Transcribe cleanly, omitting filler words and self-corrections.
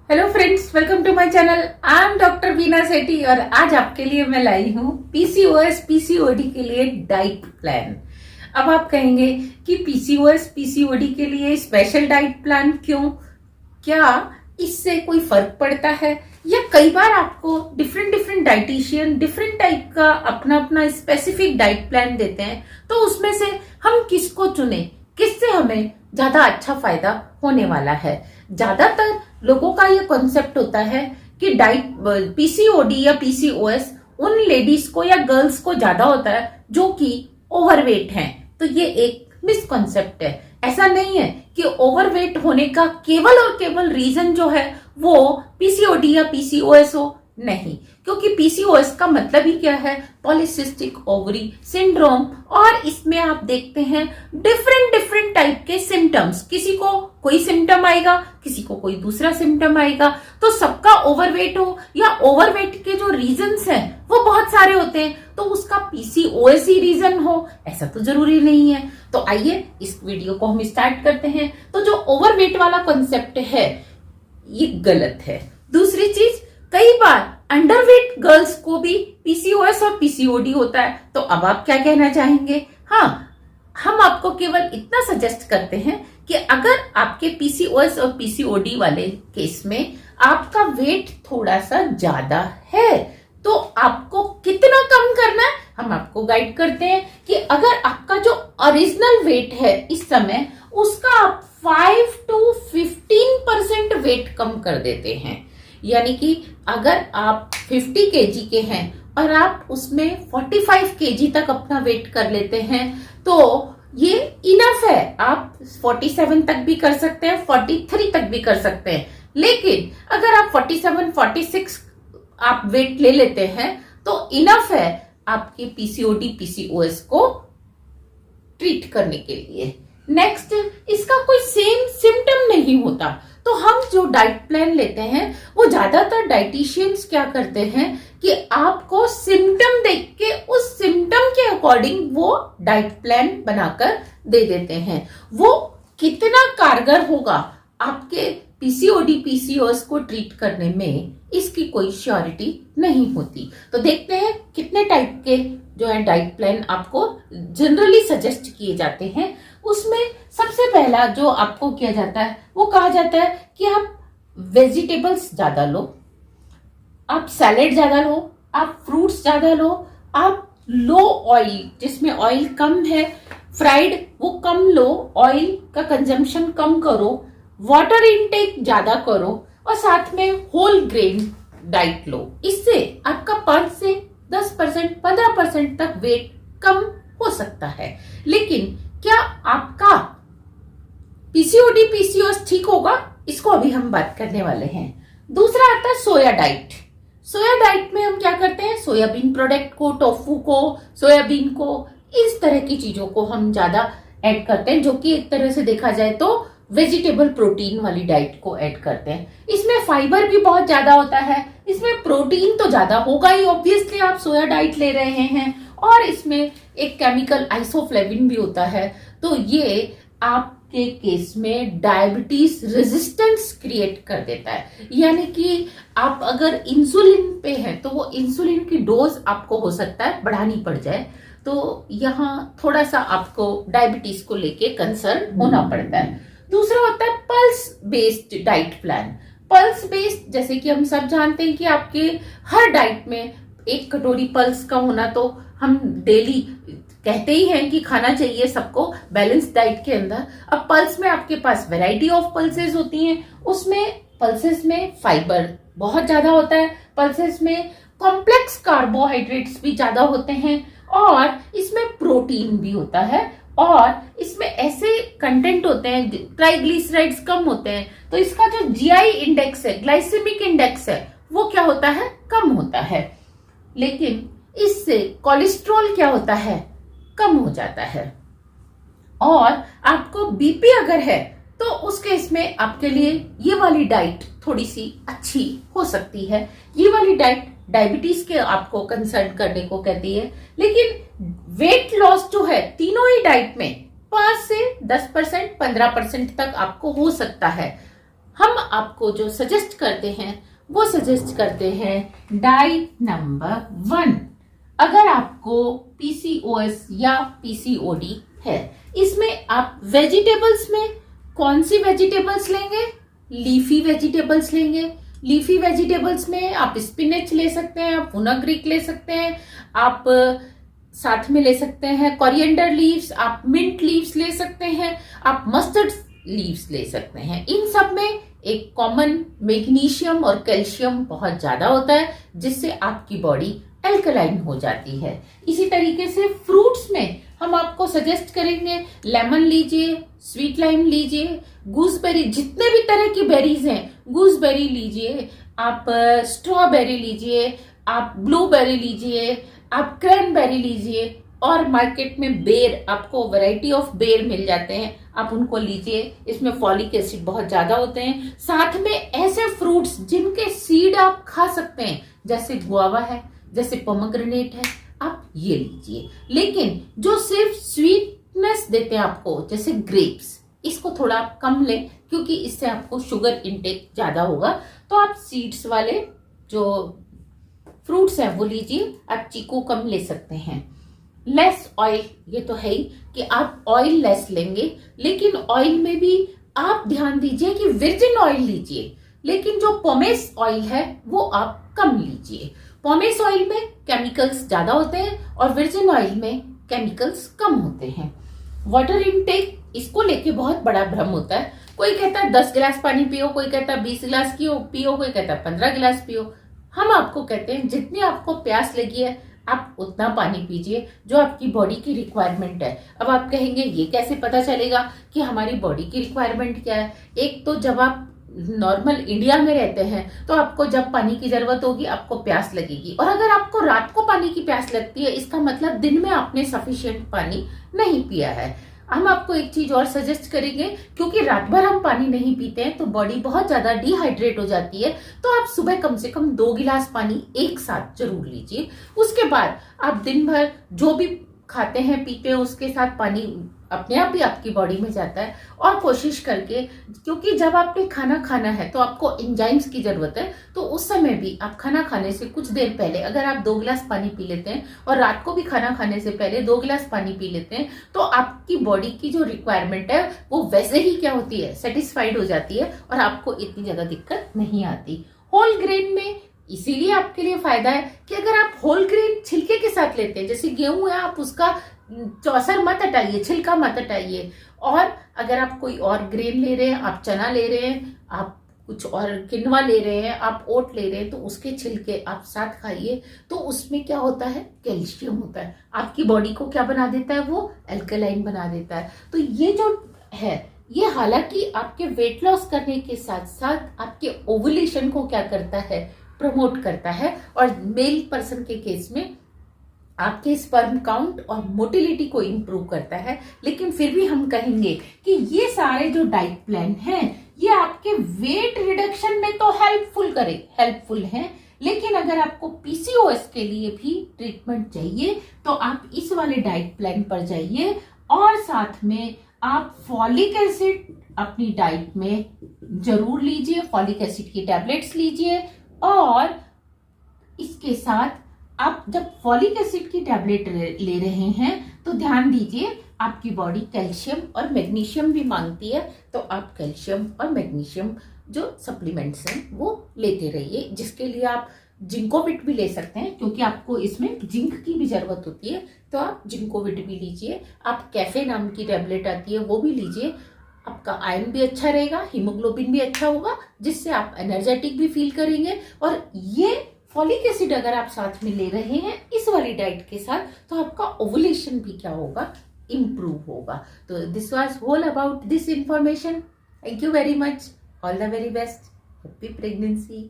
Hello friends, welcome to my channel. I am doctor Veena Sethi और आज आपके लिए मैं लाई हूँ पीसीओएस पीसीओडी के लिए डाइट प्लान। अब आप कहेंगे कि पीसीओएस पीसीओडी के लिए स्पेशल डाइट प्लान क्यों? क्या इससे कोई फर्क पड़ता है? या कई बार आपको different different dietitian different type का अपना अपना स्पेसिफिक डाइट प्लान देते हैं, तो उसमें से हम किसको चुने, किससे हमें ज्यादा अच्छा फायदा होने वाला है? ज्यादातर लोगों का ये कॉन्सेप्ट होता है कि डाइट पीसीओडी या पीसीओएस उन लेडीज को या गर्ल्स को ज्यादा होता है जो कि ओवरवेट हैं। तो ये एक मिसकॉन्सेप्ट है। ऐसा नहीं है कि ओवरवेट होने का केवल और केवल रीजन जो है वो पीसीओडी या पीसीओएस हो, नहीं। क्योंकि पीसीओएस का मतलब ही क्या है? Polycystic ovary syndrome. और इसमें आप देखते हैं डिफरेंट डिफरेंट टाइप के सिम्टम्स। किसी को कोई सिम्टम आएगा, किसी को कोई दूसरा सिम्टम आएगा। तो सबका ओवरवेट हो या ओवरवेट के जो रीजंस हैं वो बहुत सारे होते हैं, तो उसका पीसीओएस ही रीजन हो ऐसा तो जरूरी नहीं है। तो आइए इस वीडियो को हम स्टार्ट करते हैं। तो जो ओवरवेट वाला कॉन्सेप्ट है ये गलत है। दूसरी चीज, कई बार अंडरवेट गर्ल्स को भी पीसीओएस और पीसीओडी होता है। तो अब आप क्या कहना चाहेंगे? हाँ, हम आपको केवल इतना सजेस्ट करते हैं कि अगर आपके पीसीओएस और पीसीओडी वाले केस में आपका वेट थोड़ा सा ज्यादा है तो आपको कितना कम करना है हम आपको गाइड करते हैं। कि अगर आपका जो ओरिजिनल वेट है इस समय उसका आप 5 to 15% वेट कम कर देते हैं। यानी कि अगर आप 50 केजी के हैं और आप उसमें 45 केजी तक अपना वेट कर लेते हैं तो ये इनफ है। आप 47 तक भी कर सकते हैं, 43 तक भी कर सकते हैं। लेकिन अगर आप 47, 46 आप वेट ले लेते हैं तो इनफ है आपके पीसीओडी पीसीओएस को ट्रीट करने के लिए। नेक्स्ट, इसका कोई सेम सिम्टम नहीं होता। तो हम जो डाइट प्लान लेते हैं वो ज्यादातर डाइटिशियंस क्या करते हैं कि आपको सिम्टम देख के उस सिम्टम के अकॉर्डिंग वो डाइट प्लान बनाकर दे देते हैं। वो कितना कारगर होगा आपके पीसीओडी पीसीओएस को ट्रीट करने में इसकी कोई श्योरिटी नहीं होती। तो देखते हैं कितने टाइप के जो है डाइट प्लान आपको जनरली सजेस्ट किए जाते हैं। उसमें सबसे पहला जो आपको किया जाता है वो कहा जाता है कि आप वेजिटेबल्स ज्यादा लो, आप सैलेड ज्यादा लो, आप फ्रूट्स ज्यादा लो, आप लो ऑयल जिसमें ऑयल कम है, फ्राइड वो कम लो, ऑयल का कंजम्पशन कम करो, वाटर इनटेक ज्यादा करो और साथ में होल ग्रेन डाइट लो। इससे आपका 5 से 10%, 15% तक वेट कम हो सकता है। लेकिन क्या आपका पीसीओडी पीसीओएस ठीक होगा? इसको अभी हम बात करने वाले हैं। दूसरा आता है सोया डाइट। सोया डाइट में हम क्या करते हैं? सोयाबीन प्रोडक्ट को, टोफू को, सोयाबीन को, इस तरह की चीजों को हम ज्यादा ऐड करते हैं, जो कि एक तरह से देखा जाए तो वेजिटेबल प्रोटीन वाली डाइट को ऐड करते हैं। इसमें फाइबर भी बहुत ज्यादा होता है, इसमें प्रोटीन तो ज्यादा होगा ही, ऑब्वियसली आप सोया डाइट ले रहे हैं। और इसमें एक केमिकल आइसोफ्लेविन भी होता है। तो ये आपके केस में डायबिटीज रेजिस्टेंस क्रिएट कर देता है। यानी कि आप अगर इंसुलिन पे हैं तो वो इंसुलिन की डोज आपको हो सकता है बढ़ानी पड़ जाए। तो यहाँ थोड़ा सा आपको डायबिटीज को लेके कंसर्न होना पड़ता है। दूसरा होता है pulse based diet plan. Pulse based जैसे कि हम सब जानते हैं कि आपके हर डाइट में 1 कटोरी पल्स का होना तो हम डेली कहते ही हैं कि खाना चाहिए सबको बैलेंस डाइट के अंदर। अब पल्स में आपके पास वैरायटी ऑफ पल्सेस होती हैं। उसमें पल्सेस में फाइबर बहुत ज्यादा होता है, पल्सेस में कॉम्प्लेक्स कार्बोहाइड्रेट्स भी ज्यादा होते हैं और इसमें प्रोटीन भी होता है और इसमें ऐसे कंटेंट होते हैं, ट्राइग्लिसराइड्स कम होते हैं। तो इसका जो जीआई इंडेक्स है, ग्लाइसेमिक इंडेक्स है, वो क्या होता है? कम होता है। लेकिन इससे कोलेस्ट्रॉल क्या होता है? कम हो जाता है। और आपको बीपी अगर है तो उस केस में आपके लिए ये वाली डाइट थोड़ी सी अच्छी हो सकती है। ये वाली डाइट डायबिटीज के आपको कंसर्न करने को कहती है। लेकिन वेट लॉस जो है तीनों ही डाइट में 5 से 10%, 15% तक आपको हो सकता है। हम आपको जो सजेस्ट करते हैं वो सजेस्ट करते हैं डाइट नंबर 1। अगर आपको पीसीओएस या पीसीओडी है, इसमें आप वेजिटेबल्स में कौन सी वेजिटेबल्स लेंगे? लीफी वेजिटेबल्स लेंगे। लीफी वेजिटेबल्स में आप स्पिनच ले सकते हैं, आप फुनाग्रीक ले सकते हैं, आप साथ में ले सकते हैं कोरिएंडर लीव्स, आप मिंट लीव्स ले सकते हैं, आप मस्टर्ड लीव्स ले सकते हैं। इन सब में एक कॉमन मैग्नीशियम और कैल्शियम बहुत ज्यादा होता है, जिससे आपकी बॉडी एल्कलाइन हो जाती है। इसी तरीके से फ्रूट्स में हम आपको सजेस्ट करेंगे लेमन लीजिए, स्वीट लाइम लीजिए, गूसबेरी, जितने भी तरह की बेरीज हैं, गूसबेरी लीजिए, आप स्ट्रॉबेरी लीजिए, आप ब्लूबेरी लीजिए, आप क्रैनबेरी लीजिए, और मार्केट में बेर, आपको वैरायटी ऑफ बेर मिल जाते हैं, आप उनको लीजिए। इसमें फॉलिक एसिड बहुत ज्यादा होते हैं। साथ में ऐसे फ्रूट्स जिनके सीड आप खा सकते हैं, जैसे गुआवा है, जैसे पोमेग्रेनेट है, आप ये लीजिए। लेकिन जो सिर्फ स्वीटनेस देते हैं आपको, जैसे ग्रेप्स, इसको थोड़ा आप कम लें, क्योंकि इससे आपको शुगर इंटेक ज्यादा होगा। तो आप सीड्स वाले जो फ्रूट्स हैं वो लीजिए। आप चीकू कम ले सकते हैं। लेस ऑयल, ये तो है ही कि आप ऑयल लेस लेंगे, लेकिन ऑयल में भी आप ध्यान दीजिए कि वर्जिन ऑयल लीजिए, लेकिन जो पोमेस ऑयल है वो आप कम लीजिए। पोमेस ऑयल में केमिकल्स ज्यादा होते हैं और वर्जिन ऑयल में केमिकल्स कम होते हैं। वाटर इनटेक, इसको लेके बहुत बड़ा भ्रम होता है। कोई कहता है 10 गिलास पानी पियो, कोई कहता है 20 गिलास पियो, कोई कहता है 15 गिलास पियो। हम आपको कहते हैं जितनी आपको प्यास लगी है आप उतना पानी पीजिए जो आपकी बॉडी की रिक्वायरमेंट है। अब आप कहेंगे ये कैसे पता चलेगा कि हमारी बॉडी की रिक्वायरमेंट क्या है? एक तो जब आप नॉर्मल इंडिया में रहते हैं तो आपको जब पानी की जरूरत होगी आपको प्यास लगेगी, और अगर आपको रात को पानी की प्यास लगती है इसका मतलब दिन में आपने सफिशिएंट पानी नहीं पिया है। हम आपको एक चीज और सजेस्ट करेंगे, क्योंकि रात भर हम पानी नहीं पीते हैं तो बॉडी बहुत ज्यादा डिहाइड्रेट हो जाती है। तो आप सुबह कम से कम 2 गिलास पानी एक साथ जरूर लीजिए। उसके बाद आप दिन भर जो भी खाते हैं पीते हैं उसके साथ पानी अपने आप ही आपकी बॉडी में जाता है। और कोशिश करके, क्योंकि जब आपने खाना खाना है तो आपको एंजाइम्स की जरूरत है, तो उस समय भी आप खाना खाने से कुछ देर पहले अगर आप 2 गिलास पानी पी लेते हैं और रात को भी खाना खाने से पहले 2 गिलास पानी पी लेते हैं, तो आपकी बॉडी की जो रिक्वायरमेंट है वो वैसे ही क्या होती है, सेटिस्फाइड हो जाती है और आपको इतनी ज्यादा दिक्कत नहीं आती। होल ग्रेन में इसीलिए आपके लिए फायदा है कि अगर आप होल ग्रेन छिलके के साथ लेते हैं, जैसे गेहूं है, आप उसका चौसर मत हटाइए, छिलका मत हटाइए। और अगर आप कोई और ग्रेन ले रहे हैं, आप चना ले रहे हैं, आप कुछ और किनवा ले रहे हैं, आप ओट ले रहे हैं, तो उसके छिलके आप साथ खाइए। तो उसमें क्या होता है, कैल्शियम होता है, आपकी बॉडी को क्या बना देता है, वो एल्कलाइन बना देता है। तो ये जो है, ये हालांकि आपके वेट लॉस करने के साथ साथ आपके ओवुलेशन को क्या करता है, प्रमोट करता है, और मेल पर्सन के केस में आपके स्पर्म काउंट और मोटिलिटी को इंप्रूव करता है। लेकिन फिर भी हम कहेंगे कि ये सारे जो डाइट प्लान हैं ये आपके वेट रिडक्शन में तो हेल्पफुल हैं, लेकिन अगर आपको पीसीओएस के लिए भी ट्रीटमेंट चाहिए तो आप इस वाले डाइट प्लान पर जाइए। और साथ में आप फॉलिक एसिड अपनी डाइट में जरूर लीजिए, फॉलिक एसिड की टैबलेट्स लीजिए। और इसके साथ आप जब फॉलिक एसिड की टैबलेट ले रहे हैं तो ध्यान दीजिए आपकी बॉडी कैल्शियम और मैग्नीशियम भी मांगती है, तो आप कैल्शियम और मैग्नीशियम जो सप्लीमेंट्स हैं वो लेते रहिए, जिसके लिए आप जिंकोविट भी ले सकते हैं, क्योंकि आपको इसमें जिंक की भी जरूरत होती है, तो आप जिंकोविट भी लीजिए। आप कैफे नाम की टैबलेट आती है वो भी लीजिए, आपका आयरन भी अच्छा रहेगा, हीमोग्लोबिन भी अच्छा होगा, जिससे आप एनर्जेटिक भी फील करेंगे। और ये फॉलिक एसिड अगर आप साथ में ले रहे हैं इस वाली डाइट के साथ, तो आपका ओवुलेशन भी क्या होगा, इम्प्रूव होगा। तो this was all about this information. Thank you very much, all the very best, happy pregnancy.